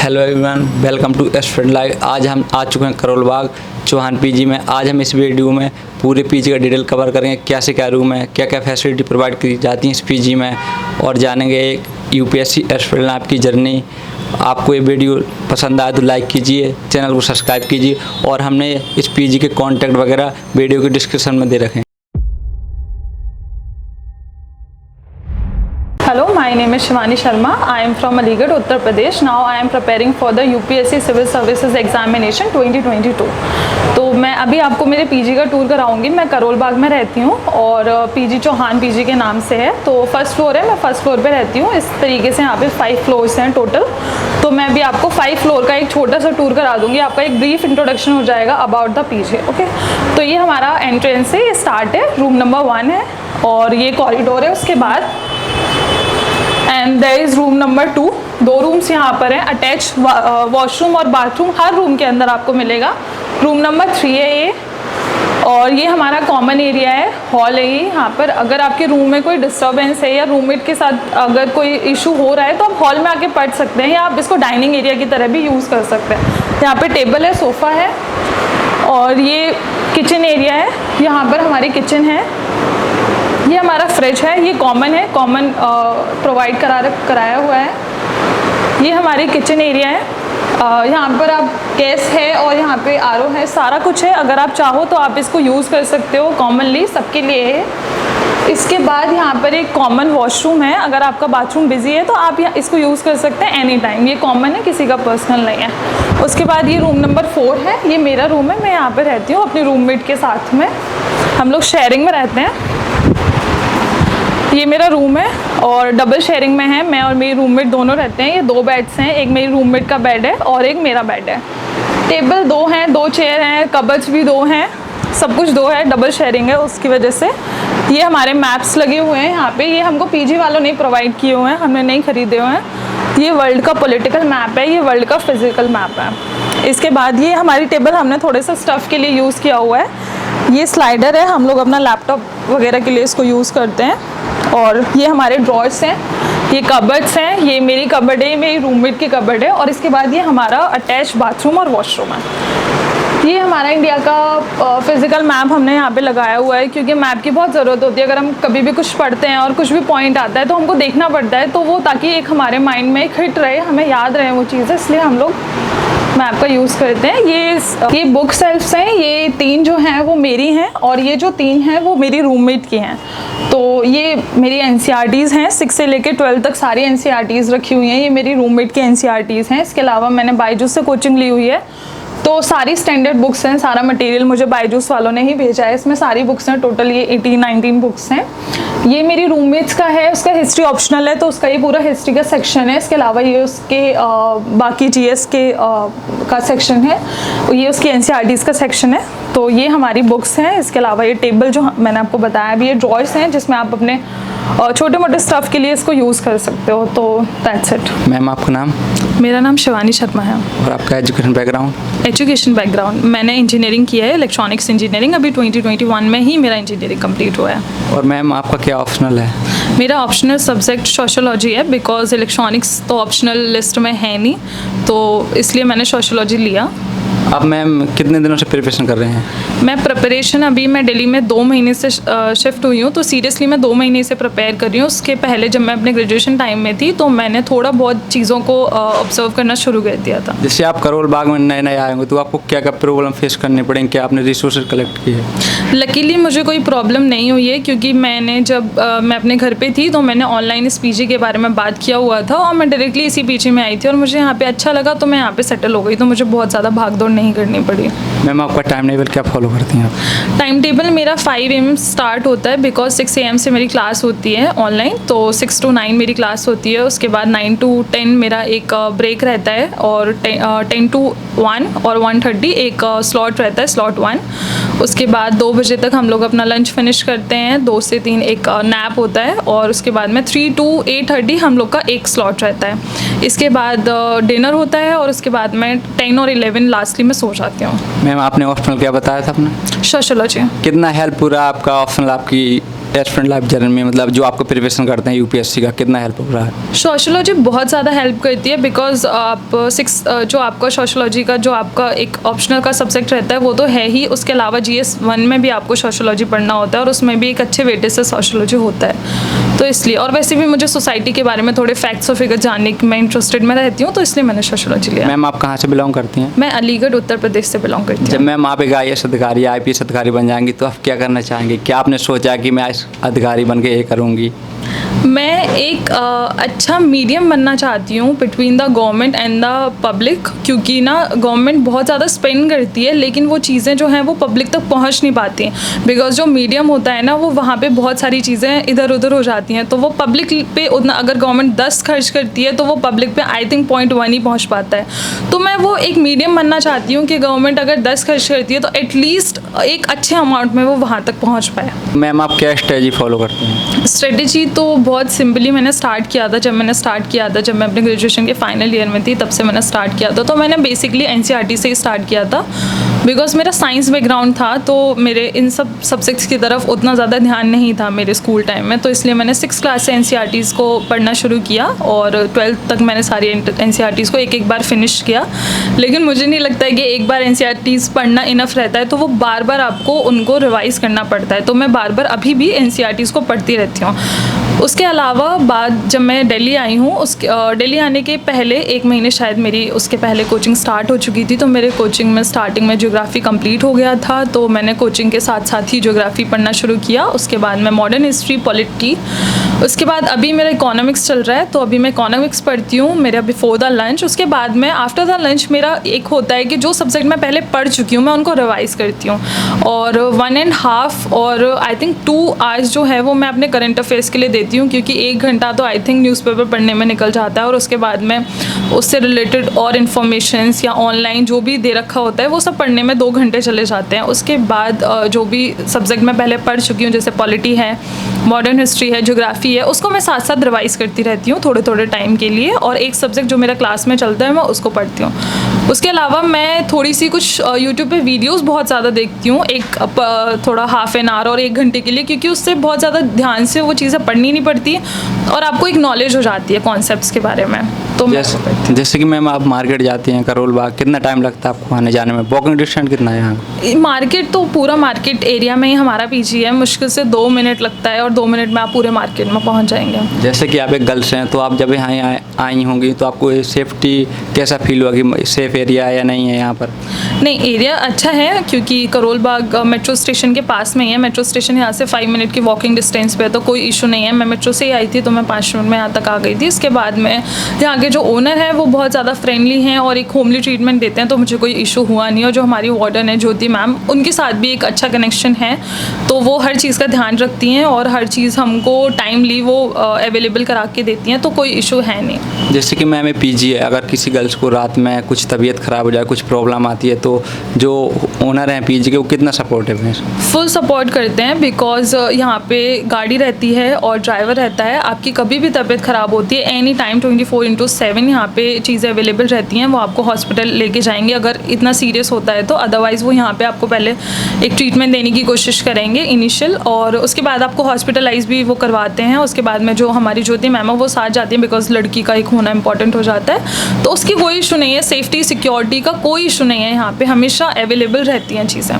Hello everyone, welcome to student live. आज हम आ चुके हैं करोल बाग चौहान पीजी में। आज हम इस वीडियो में पूरे पीजी का डिटेल कवर करेंगे, कैसे क्या रूम है, क्या क्या फैसिलिटी प्रोवाइड की जाती है इस पीजी में, और जानेंगे एक यूपीएससी स्टूडेंट लाइफ की जर्नी। आपको ये वीडियो पसंद आए तो लाइक कीजिए, चैनल को सब्सक्राइब कीजिए, और हमने इस पीजी के कॉन्टैक्ट वगैरह वीडियो के डिस्क्रिप्शन में दे रखे हैं। Hello, my name is Shivani Sharma. I am from Aligarh, Uttar Pradesh. Now I am preparing for the UPSC Civil Services Examination 2022. तो मैं अभी आपको मेरे पीजी का टूर कराऊंगी। मैं करोल बाग में रहती हूँ और पीजी चौहान पीजी के नाम से है। तो फर्स्ट फ्लोर है, मैं फर्स्ट फ्लोर पे रहती हूँ। इस तरीके से यहाँ पे 5 फ्लोर्स हैं टोटल। तो मैं अभी आपको 5 फ्लोर का एक छोटा सा टूर करा दूँगी। आपका एक ब्रीफ इंट्रोडक्शन हो जाएगा अबाउट द पीजी। ओके, तो ये हमारा एंट्रेंस है, ये स्टार्ट है, रूम नंबर 1 है और ये कॉरिडोर है। उसके बाद and there is room number 2। 2 rooms यहाँ पर हैं, अटैच वॉशरूम और बाथरूम हर रूम के अंदर आपको मिलेगा। रूम नंबर 3 है ये, और ये हमारा कॉमन एरिया है, हॉल है ये। यहाँ पर अगर आपके रूम में कोई डिस्टर्बेंस है या रूममेट के साथ अगर कोई इशू हो रहा है तो आप हॉल में आके पढ़ सकते हैं, या आप इसको डाइनिंग एरिया की तरह भी यूज़ कर सकते हैं। यहाँ पे टेबल है, सोफ़ा है, और ये किचन एरिया है। यहाँ पर हमारी किचन है, ये हमारा फ्रिज है, ये कॉमन है, कॉमन प्रोवाइड कराया हुआ है। ये हमारी किचन एरिया है। यहाँ पर आप गैस है और यहाँ पे आरओ है, सारा कुछ है। अगर आप चाहो तो आप इसको यूज़ कर सकते हो, कॉमनली सबके लिए है। इसके बाद यहाँ पर एक कॉमन वॉशरूम है। अगर आपका बाथरूम बिजी है तो आप इसको यूज़ कर सकते हैं एनी टाइम। ये कॉमन है, किसी का पर्सनल नहीं है। उसके बाद ये रूम नंबर 4 है, ये मेरा रूम है। मैं यहाँ पर रहती हूँ अपने रूममेट के साथ में, हम लोग शेयरिंग में रहते हैं। ये मेरा रूम है और डबल शेयरिंग में है, मैं और मेरी रूममेट दोनों रहते हैं। ये 2 बेड्स हैं, एक मेरी रूममेट का बेड है और एक मेरा बेड है। टेबल 2 हैं, 2 चेयर हैं, कबर्ड्स भी 2 हैं, सब कुछ 2 है, डबल शेयरिंग है उसकी वजह से। ये हमारे मैप्स लगे हुए हैं यहाँ पे, ये हमको पीजी वालों ने प्रोवाइड किए हुए हैं, हमने नहीं खरीदे हुए हैं। ये वर्ल्ड का पॉलिटिकल मैप है, ये वर्ल्ड का फिजिकल मैप है। इसके बाद ये हमारी टेबल हमने थोड़े सा स्टफ़ के लिए यूज़ किया हुआ है। ये स्लाइडर है, हम लोग अपना लैपटॉप वगैरह के लिए इसको यूज़ करते हैं। और ये हमारे ड्रॉर्स हैं, ये कबर्ड्स हैं, ये मेरी कबर्ड है, ये मेरी रूममेट की कबर्ड है। और इसके बाद ये हमारा अटैच बाथरूम और वॉशरूम है। ये हमारा इंडिया का फिज़िकल मैप हमने यहाँ पे लगाया हुआ है, क्योंकि मैप की बहुत ज़रूरत होती है। अगर हम कभी भी कुछ पढ़ते हैं और कुछ भी पॉइंट आता है तो हमको देखना पड़ता है, तो वो ताकि एक हमारे माइंड में एक हिट रहे, हमें याद रहे वो चीज़ें, इसलिए हम लोग मैप का यूज़ करते हैं। ये बुक सेल्फ्स हैं, ये 3 जो हैं वो मेरी हैं, और ये जो 3 हैं वो मेरी रूममेट की हैं। तो ये मेरी एनसीईआरटीज़ हैं, 6 से लेकर 12 तक सारी एनसीईआरटीज़ रखी हुई हैं। ये मेरी रूममेट की एनसीईआरटीज़ हैं। इसके अलावा मैंने बायजूस से कोचिंग ली हुई है, तो सारी स्टैंडर्ड बुक्स हैं, सारा मटेरियल मुझे बायजूस वालों ने ही भेजा है। इसमें सारी बुक्स हैं, टोटल ये 18-19 बुक्स हैं। ये मेरी रूममेट्स का है, उसका हिस्ट्री ऑप्शनल है, तो उसका ये पूरा हिस्ट्री का सेक्शन है। इसके अलावा ये उसके बाकी जीएस के का सेक्शन है, ये उसकी एनसीईआरटीज़ का सेक्शन है। तो ये हमारी बुक्स हैं। इसके अलावा ये टेबल जो मैंने आपको बताया, अभी ये ड्रॉर्स हैं जिसमें आप अपने छोटे मोटे स्टफ़ के लिए इसको यूज़ कर सकते हो। तो दैट्स इट। मैम, आपका नाम? मेरा नाम शिवानी शर्मा है। और आपका एजुकेशन बैकग्राउंड? एजुकेशन बैकग्राउंड मैंने इंजीनियरिंग किया है, इलेक्ट्रॉनिक्स इंजीनियरिंग। अभी 2021 में ही मेरा इंजीनियरिंग कंप्लीट हुआ है। और मैम, आपका क्या ऑप्शनल है? मेरा ऑप्शनल सब्जेक्ट सोशोलॉजी है, बिकॉज इलेक्ट्रॉनिक्स तो ऑप्शनल लिस्ट में है नहीं, तो इसलिए मैंने सोशोलॉजी लिया। अब मैम कितने दिनों से प्रिपरेशन कर रहे हैं? मैं प्रिपरेशन अभी मैं दिल्ली में 2 महीने से शिफ्ट हुई हूँ, तो सीरियसली मैं 2 महीने से प्रिपेयर कर रही हूँ। उसके पहले जब मैं अपने ग्रेजुएशन टाइम में थी तो मैंने थोड़ा बहुत चीज़ों को ऑब्जर्व करना शुरू कर दिया था। जैसे आप करोल बाग में नए नए आए होंगे तो आपको क्या क्या प्रॉब्लम फेस करने पड़ेंगे, क्या आपने रिसोर्सेज कलेक्ट किए? लकीली मुझे कोई प्रॉब्लम नहीं हुई है, क्योंकि मैंने जब मैं अपने घर पे थी तो मैंने ऑनलाइन इस पीजी के बारे में बात किया हुआ था, और मैं डायरेक्टली इसी पीजी में आई थी और मुझे यहाँ पे अच्छा लगा, तो मैं यहाँ पे सेटल हो गई। तो मुझे बहुत ज़्यादा भागदौड़ नहीं करनी पड़ी। मैम, आपका टाइम टेबल क्या फॉलो करती हैं आप? टाइम टेबल मेरा 5 AM स्टार्ट होता है, बिकॉज 6 AM से मेरी क्लास होती है ऑनलाइन, तो 6 to 9 मेरी क्लास होती है। उसके बाद 9 to 10 मेरा एक ब्रेक रहता है, और 10 to 1 और 1:30 एक स्लॉट रहता है, स्लॉट 1। उसके बाद 2 बजे तक हम लोग अपना लंच फिनिश करते हैं, 2 से 3 एक नैप होता है, और उसके बाद में 3 to 8:30 हम लोग का एक स्लॉट रहता है। इसके बाद डिनर होता है, और उसके बाद मैं 10 और 11 लास्टली में सो जाती हूँ। मैम, आपने ऑप्शनल क्या बताया था अपना? सोशोलॉजी। कितना हेल्प पूरा आपका ऑप्शनल आपकी स्टूडेंट लाइफ जर्नी में, मतलब जो आपको प्रिपरेशन करते हैं यूपीएससी का, कितना हेल्प हो रहा है? सोशोलॉजी बहुत ज़्यादा हेल्प करती है बिकॉज आप जो आपका सोशोलॉजी का जो आपका एक ऑप्शनल का सब्जेक्ट रहता है वो तो है ही, उसके अलावा GS1 में भी आपको सोशोलॉजी पढ़ना होता है और उसमें भी एक अच्छे वेटेज से सोशोलॉजी होता है, तो इसलिए। और वैसे भी मुझे सोसाइटी के बारे में थोड़े फैक्ट्स और फिगर जानने की मैं इंटरेस्टेड में रहती हूँ, तो इसलिए मैंने सोशोलॉजी लिया। मैम आप कहाँ से बिलोंग करती हैं? मैं अलीगढ़ उत्तर प्रदेश से बिलोंग करती जब हूँ। मैम आप एक IAS अधिकारी, IPS अधिकारी बन जाएंगी तो आप क्या करना चाहेंगी? क्या आपने सोचा कि मैं IAS अधिकारी बन के ये करूँगी? मैं एक अच्छा मीडियम बनना चाहती हूँ between the government and the public, क्योंकि ना गवर्नमेंट बहुत ज़्यादा स्पेंड करती है लेकिन वो चीज़ें जो हैं वो पब्लिक तक पहुँच नहीं पाती हैं, बिकॉज जो मीडियम होता है ना वो वहाँ पे बहुत सारी चीज़ें इधर उधर हो जाती हैं, तो वो पब्लिक पे उतना, अगर गवर्नमेंट 10 खर्च करती है तो वो पब्लिक पे आई थिंक 0.1 ही पहुँच पाता है। तो मैं वो एक मीडियम बनना चाहती हूँ कि गवर्नमेंट अगर 10 खर्च करती है तो एटलीस्ट एक अच्छे अमाउंट में वो वहाँ तक पहुँच पाए। मैम आप क्या स्ट्रेटजी फॉलो करती हैं? स्ट्रेटजी तो बहुत सिंपली मैंने स्टार्ट किया था, जब मैं अपने ग्रेजुएशन के फाइनल ईयर में थी तब से मैंने स्टार्ट किया था। तो मैंने बेसिकली NCERT से ही स्टार्ट किया था बिकॉज मेरा साइंस बैकग्राउंड था, तो मेरे इन सब सब्जेक्ट्स की तरफ उतना ज़्यादा ध्यान नहीं था मेरे स्कूल टाइम में, तो इसलिए मैंने 6th क्लास से NCERTs को पढ़ना शुरू किया और 12th तक मैंने सारी NCERTs को एक बार फिनिश किया। लेकिन मुझे नहीं लगता है कि एक बार NCERTs पढ़ना इनफ रहता है, तो वो बार बार आपको उनको रिवाइज़ करना पड़ता है, तो मैं बार बार अभी भी NCERTs को पढ़ती रहती हूँ। उसके अलावा बाद जब मैं दिल्ली आई हूँ, दिल्ली आने के पहले 1 महीने शायद मेरी उसके पहले कोचिंग स्टार्ट हो चुकी थी, तो मेरे कोचिंग में स्टार्टिंग में ज्योग्राफी कंप्लीट हो गया था, तो मैंने कोचिंग के साथ साथ ही ज्योग्राफी पढ़ना शुरू किया। उसके बाद मैं मॉडर्न हिस्ट्री, पॉलिटी, उसके बाद अभी मेरा इकोनॉमिक्स चल रहा है, तो अभी मैं इकोनॉमिक्स पढ़ती हूँ मेरा बिफोर द लंच। उसके बाद में आफ्टर द लंच मेरा एक होता है कि जो सब्जेक्ट मैं पहले पढ़ चुकी हूँ मैं उनको रिवाइज़ करती हूँ, और 1.5 और आई थिंक 2 आवर्स जो है वो मैं अपने करंट अफेयर्स के लिए देती हूँ, क्योंकि 1 घंटा तो आई थिंक न्यूज़पेपर पढ़ने में निकल जाता है, और उसके बाद में उससे रिलेटेड और इन्फॉर्मेशंस या ऑनलाइन जो भी दे रखा होता है वो सब पढ़ने में 2 घंटे चले जाते हैं। उसके बाद जो भी सब्जेक्ट मैं पहले पढ़ चुकी हूँ जैसे पॉलिटी है, मॉडर्न हिस्ट्री है, ज्योग्राफी है, उसको मैं साथ साथ रिवाइज़ करती रहती हूँ थोड़े थोड़े टाइम के लिए, और एक सब्जेक्ट जो मेरा क्लास में चलता है मैं उसको पढ़ती हूँ। उसके अलावा मैं थोड़ी सी कुछ यूट्यूब पे वीडियोस बहुत ज़्यादा देखती हूँ, एक थोड़ा हाफ एन आवर और 1 घंटे के लिए, क्योंकि उससे बहुत ज़्यादा ध्यान से वो चीज़ें पढ़नी नहीं पड़ती और आपको एक नॉलेज हो जाती है कॉन्सेप्ट्स के बारे में। तो जैसे कि मैम आप मार्केट जाती हैं करोल बाग, कितना टाइम लगता है आपको आने जाने में? वॉकिंग डिस्टेंस कितना है यहाँ? मार्केट तो पूरा मार्केट एरिया में ही हमारा PG है, मुश्किल से 2 मिनट लगता है और 2 मिनट में आप पूरे मार्केट में पहुँच जाएंगे। जैसे कि आप एक गर्ल्स हैं, तो आप जब यहाँ आई होंगी तो आपको सेफ्टी कैसा फील हुआ कि सेफ एरिया है या नहीं है यहाँ पर? नहीं, एरिया अच्छा है क्योंकि करोल बाग मेट्रो स्टेशन के पास में ही है। मेट्रो स्टेशन यहाँ से 5 मिनट की वॉकिंग डिस्टेंस पे है, तो कोई इशू नहीं है। मैं मेट्रो से ही आई थी तो मैं 5 मिनट में यहाँ तक आ गई थी। इसके बाद में यहाँ के जो ओनर है वो बहुत ज़्यादा फ्रेंडली हैं और एक होमली ट्रीटमेंट देते हैं, तो मुझे कोई इशू हुआ नहीं। और जो हमारी वार्डन है ज्योति मैम, उनके साथ भी एक अच्छा कनेक्शन है, तो वो हर चीज़ का ध्यान रखती हैं और हर चीज़ हमको टाइमली वो अवेलेबल करा के देती हैं, तो कोई इशू है नहीं। जैसे कि मैम PG है, अगर किसी गर्ल्स को रात में कुछ तबीयत ख़राब हो जाए, कुछ प्रॉब्लम आती है, तो जो ओनर हैं PG के वो कितना सपोर्टिव हैं? फुल सपोर्ट करते हैं, बिकॉज यहाँ पे गाड़ी रहती है और ड्राइवर रहता है। आपकी कभी भी तबीयत ख़राब होती है एनी टाइम 24/7 यहाँ पे चीज़ें अवेलेबल रहती हैं, वो आपको हॉस्पिटल लेके जाएंगे अगर इतना सीरियस होता है तो। अदरवाइज़ वो यहाँ पे आपको पहले एक ट्रीटमेंट देने की कोशिश करेंगे इनिशियल, और उसके बाद आपको हॉस्पिटलाइज भी वो करवाते हैं। उसके बाद में जो हमारी ज्योति मैम है वो साथ जाती है, बिकॉज लड़की का एक होना इंपॉर्टेंट हो जाता है, तो उसकी कोई इशू नहीं है। सेफ्टी सिक्योरिटी का कोई इशू नहीं है, यहाँ पे हमेशा अवेलेबल रहती हैं चीज़ें।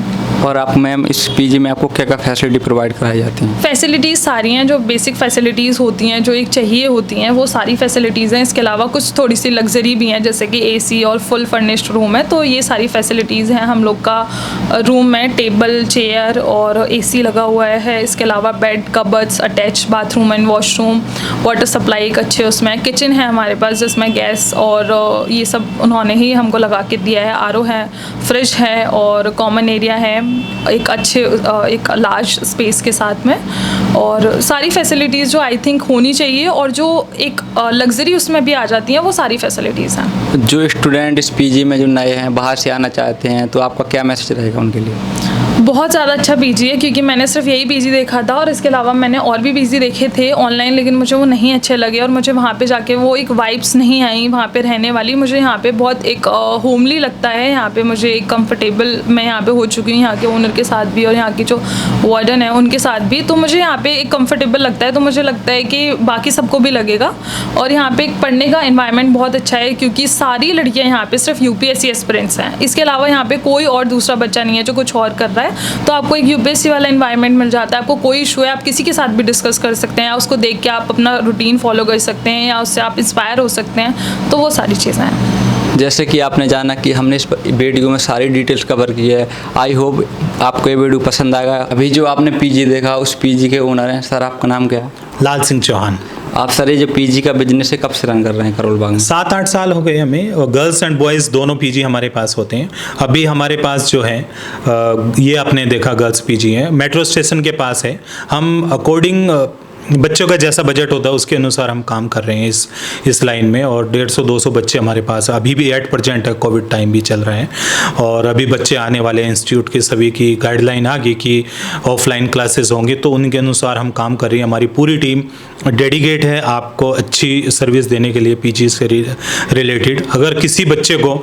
और आप मैम इस PG में आपको क्या क्या फैसिलिटी प्रोवाइड कराई जाती हैं? फैसिलिटीज़ सारी हैं, जो बेसिक फैसिलिटीज़ होती हैं जो एक चाहिए होती हैं वो सारी फैसिलिटीज़ हैं। इसके अलावा कुछ थोड़ी सी लग्जरी भी हैं, जैसे कि AC और फुल फर्निश्ड रूम है, तो ये सारी फैसिलिटीज़ हैं। हम लोग का रूम में टेबल, चेयर और AC लगा हुआ है। इसके अलावा bed, cupboards, attach bathroom and washroom, water supply एक अच्छे उसमें, किचन है हमारे पास जिसमें गैस और ये सब उन्होंने ही हमको लगा के दिया है। RO है, फ्रिज है और कॉमन एरिया है एक अच्छे एक लार्ज स्पेस के साथ में, और सारी फैसिलिटीज़ जो आई थिंक होनी चाहिए और जो एक लग्जरी उसमें भी आ जाती हैं वो सारी फैसिलिटीज़ हैं। जो स्टूडेंट इस PG में जो नए हैं, बाहर से आना चाहते हैं, तो आपका क्या मैसेज रहेगा उनके लिए? बहुत ज़्यादा अच्छा पीजी है, क्योंकि मैंने सिर्फ यही पीजी देखा था और इसके अलावा मैंने और भी पीजी देखे थे ऑनलाइन, लेकिन मुझे वो नहीं अच्छे लगे और मुझे वहाँ पे जाके वो एक वाइब्स नहीं आई वहाँ पे रहने वाली। मुझे यहाँ पे बहुत एक होमली लगता है, यहाँ पे मुझे एक कंफर्टेबल मैं यहाँ पे हो चुकी हूँ यहाँ के ओनर के साथ भी और यहाँ की जो वार्डन है उनके साथ भी, तो मुझे यहाँ पे एक कंफर्टेबल लगता है। तो मुझे लगता है कि बाकी सबको भी लगेगा। और यहाँ पे एक पढ़ने का एनवायरनमेंट बहुत अच्छा है, क्योंकि सारी लड़कियाँ यहाँ पे सिर्फ यूपीएससी एस्पिरेंट्स हैं। इसके अलावा यहाँ पे कोई और दूसरा बच्चा नहीं है जो कुछ और कर रहा है, तो आपको एक यूपीएससी वाला एनवायरनमेंट मिल जाता है। आपको कोई इशू है आप किसी के साथ भी डिस्कस कर सकते हैं, या उसको देख के आप अपना रूटीन फॉलो कर सकते हैं, या उससे आप इंस्पायर हो सकते हैं। तो वो सारी चीज़ें हैं। जैसे कि आपने जाना कि हमने इस वीडियो में सारी डिटेल्स कवर की है। आई होप आपको ये वीडियो पसंद आएगा। अभी जो आपने पीजी देखा उस पीजी के ओनर हैं। सर आपका नाम क्या है? लाल सिंह चौहान। आप सर ये जो पीजी का बिजनेस है कब से रन कर रहे हैं करोल बाग में? 7-8 साल हो गए हमें, और गर्ल्स एंड बॉयज़ दोनों पीजी हमारे पास होते हैं। अभी हमारे पास जो है ये आपने देखा गर्ल्स पीजी है, मेट्रो स्टेशन के पास है। हम अकॉर्डिंग बच्चों का जैसा बजट होता है उसके अनुसार हम काम कर रहे हैं इस लाइन में। और 150-200 बच्चे हमारे पास अभी भी 8% है, कोविड टाइम भी चल रहा है। और अभी बच्चे आने वाले इंस्टीट्यूट के सभी की गाइडलाइन आ गई कि ऑफलाइन क्लासेस होंगे, तो उनके अनुसार हम काम कर रहे हैं। हमारी पूरी टीम डेडिकेट है आपको अच्छी सर्विस देने के लिए पीजी से रिलेटेड। अगर किसी बच्चे को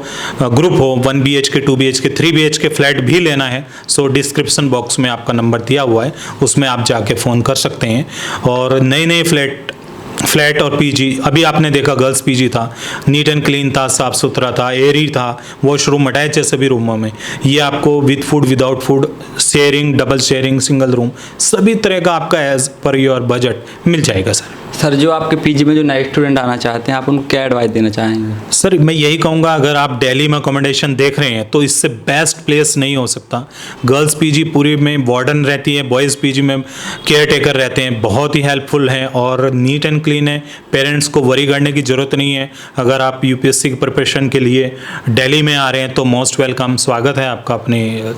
ग्रुप हो 1 BHK 2 BHK 3 BHK फ्लैट भी लेना है, सो डिस्क्रिप्शन बॉक्स में आपका नंबर दिया हुआ है, उसमें आप जाके फ़ोन कर सकते हैं। और नए फ्लैट और पीजी, अभी आपने देखा गर्ल्स पीजी था, नीट एंड क्लीन था, साफ सुथरा था, एयरी था, वॉशरूम अटैच है सभी रूमों में। ये आपको with food without food, sharing, double sharing, single room, सभी तरह का आपका एज पर योर बजट मिल जाएगा सर। सर जो आपके पीजी में जो नए स्टूडेंट आना चाहते हैं आप उनको क्या एडवाइस देना चाहेंगे? सर मैं यही कहूँगा, अगर आप दिल्ली में अकोमोडेशन देख रहे हैं तो इससे बेस्ट प्लेस नहीं हो सकता। गर्ल्स पीजी पूरी में वार्डन रहती है, बॉयज़ पीजी में केयर टेकर रहते हैं, बहुत ही हेल्पफुल हैं और नीट एंड क्लीन है। पेरेंट्स को वरी करने की ज़रूरत नहीं है। अगर आप यूपीएससी की प्रिपरेशन के लिए दिल्ली में आ रहे हैं तो मोस्ट वेलकम, स्वागत है आपका अपने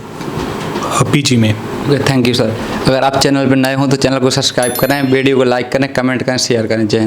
पीजी में। Thank you sir. अगर आप चैनल पर नए हो तो चैनल को सब्सक्राइब करें, वीडियो को लाइक करें, कमेंट करें, शेयर करें। जय हिंद।